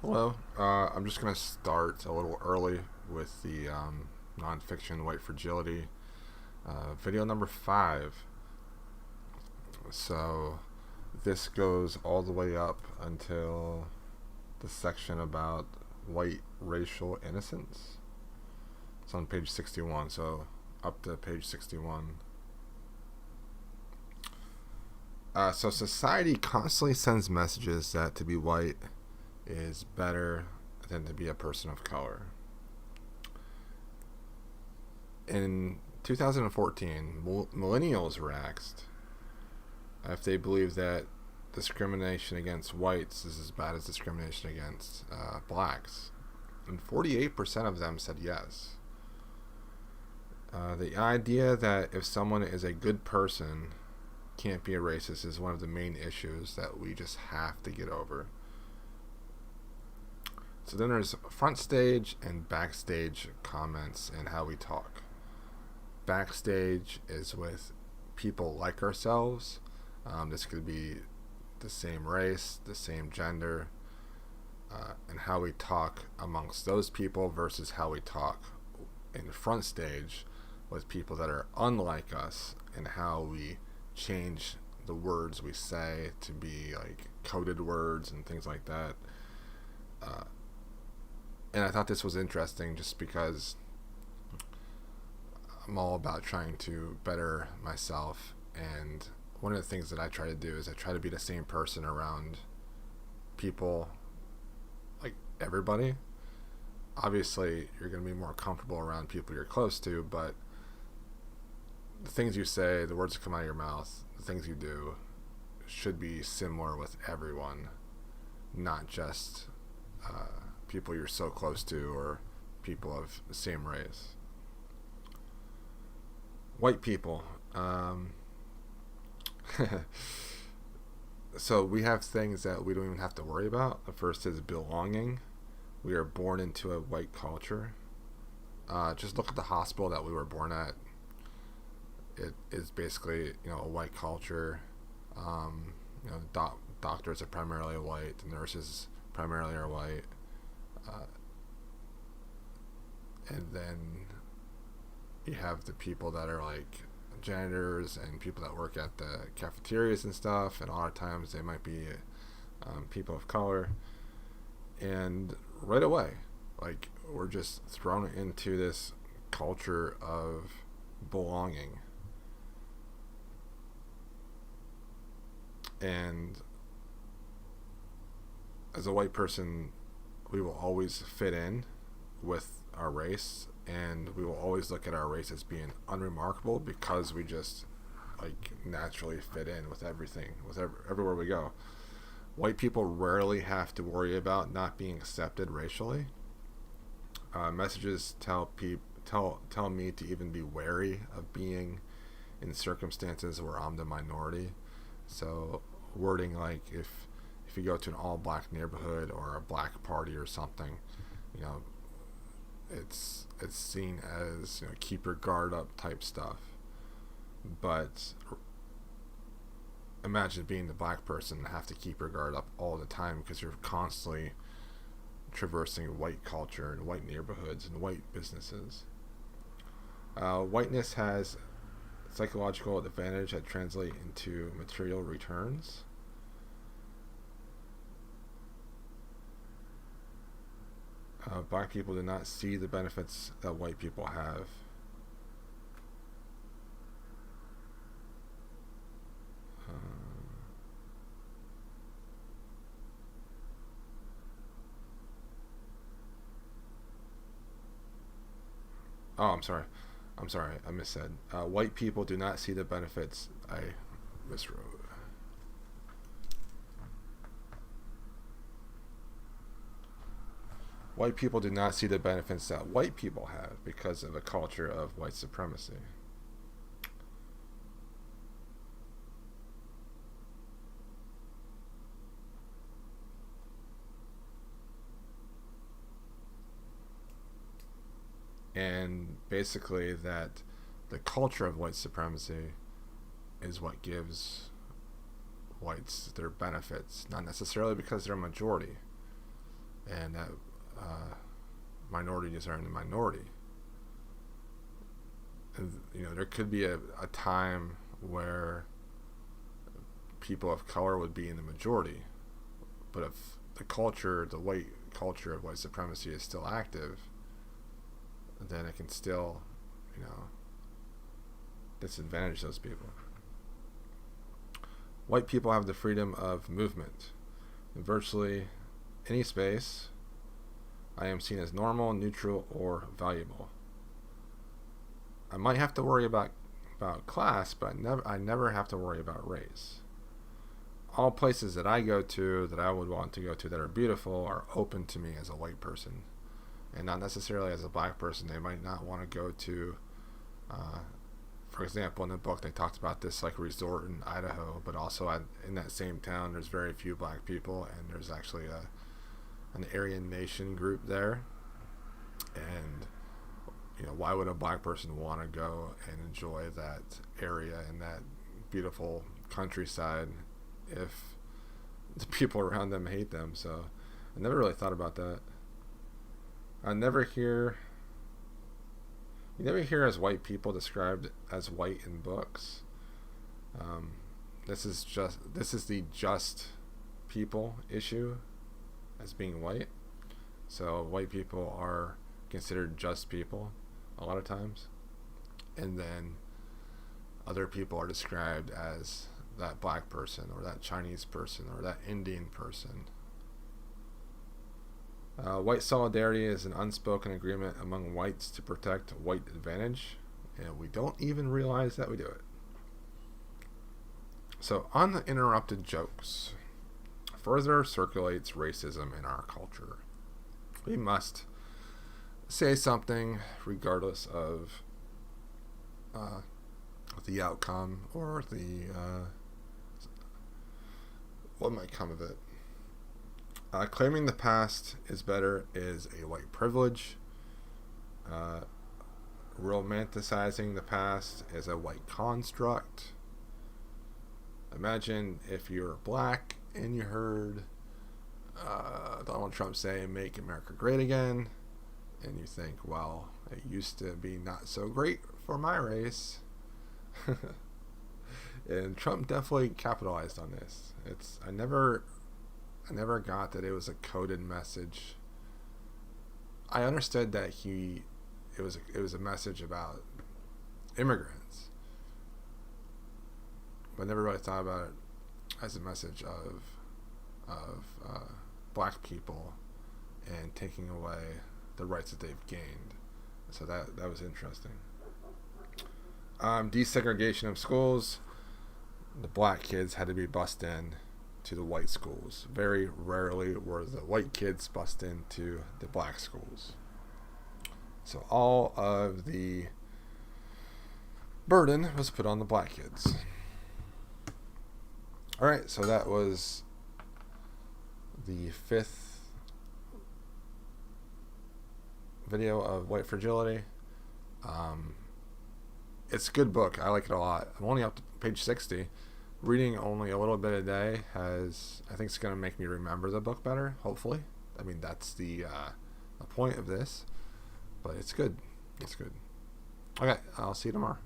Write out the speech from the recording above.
Hello. I'm just going to start a little early with the nonfiction White Fragility video number 5. So this goes all the way up until the section about white racial innocence. It's on page 61, so up to page 61. So society constantly sends messages that to be white is better than to be a person of color. In 2014, millennials were asked if they believe that discrimination against whites is as bad as discrimination against blacks, and 48% of them said yes. The idea that if someone is a good person can't be a racist is one of the main issues that we just have to get over. So then there's front stage and backstage comments and how we talk. Backstage is with people like ourselves. This could be the same race, the same gender, and how we talk amongst those people versus how we talk in front stage with people that are unlike us, and how we change the words we say to be like coded words and things like that. And I thought this was interesting just because I'm all about trying to better myself, and one of the things that I try to do is I try to be the same person around people, like everybody. Obviously, you're going to be more comfortable around people you're close to, but the things you say, the words that come out of your mouth, the things you do should be similar with everyone, not just people you're so close to or people of the same race. White people. So we have things that we don't even have to worry about. The first is belonging. We are born into a white culture. Just look at the hospital that we were born at. It is basically, a white culture. Doctors are primarily white. The nurses primarily are white. And then you have the people that are like janitors and people that work at the cafeterias and stuff, and a lot of times they might be people of color. And right away, like, we're just thrown into this culture of belonging. And as a white person, we will always fit in with our race, and we will always look at our race as being unremarkable because we just like naturally fit in with everything, with everywhere we go. White people rarely have to worry about not being accepted racially. Messages tell me to even be wary of being in circumstances where I'm the minority. So wording like if you go to an all-black neighborhood or a black party or something, it's seen as keep your guard up type stuff. But imagine being the black person and have to keep your guard up all the time because you're constantly traversing white culture and white neighborhoods and white businesses. Whiteness has psychological advantage that translate into material returns. Black people do not see the benefits that white people have. I'm sorry. I missaid. White people do not see the benefits. I miswrote. White people do not see the benefits that white people have because of a culture of white supremacy. And basically that the culture of white supremacy is what gives whites their benefits, not necessarily because they're a majority. and that minorities are in the minority. And, there could be a time where people of color would be in the majority, but if the white culture of white supremacy is still active, then it can still, disadvantage those people. White people have the freedom of movement. In virtually any space, I am seen as normal, neutral, or valuable. I might have to worry about class, but I never have to worry about race. All places that I go to, that I would want to go to, that are beautiful, are open to me as a white person, and not necessarily as a black person. They might not want to go to, for example, in the book they talked about this resort in Idaho, but also in that same town there's very few black people, and there's actually an Aryan Nation group there. And why would a black person want to go and enjoy that area and that beautiful countryside if the people around them hate them? So I never really thought about that. You never hear as white people described as white in books. This is the just people issue as being white. So white people are considered just people a lot of times, and then other people are described as that black person or that Chinese person or that Indian person. White solidarity is an unspoken agreement among whites to protect white advantage, and we don't even realize that we do it. So, uninterrupted jokes further circulates racism in our culture. We must say something regardless of the outcome or what might come of it. Claiming the past is better is a white privilege. Romanticizing the past is a white construct. Imagine if you're black and you heard Donald Trump say, "Make America Great Again," and you think, well, it used to be not so great for my race. And Trump definitely capitalized on this. I never got that it was a coded message. I understood that it was a message about immigrants, but I never really thought about it as a message of black people and taking away the rights that they've gained. So that was interesting. Desegregation of schools. The black kids had to be bussed in to the white schools. Very rarely were the white kids bussed into the black schools. So all of the burden was put on the black kids. Alright, so that was the 5th video of White Fragility. It's a good book. I like it a lot. I'm only up to page 60. Reading only a little bit a day I think it's going to make me remember the book better, hopefully. I mean, that's the point of this. But it's good. It's good. Okay, I'll see you tomorrow.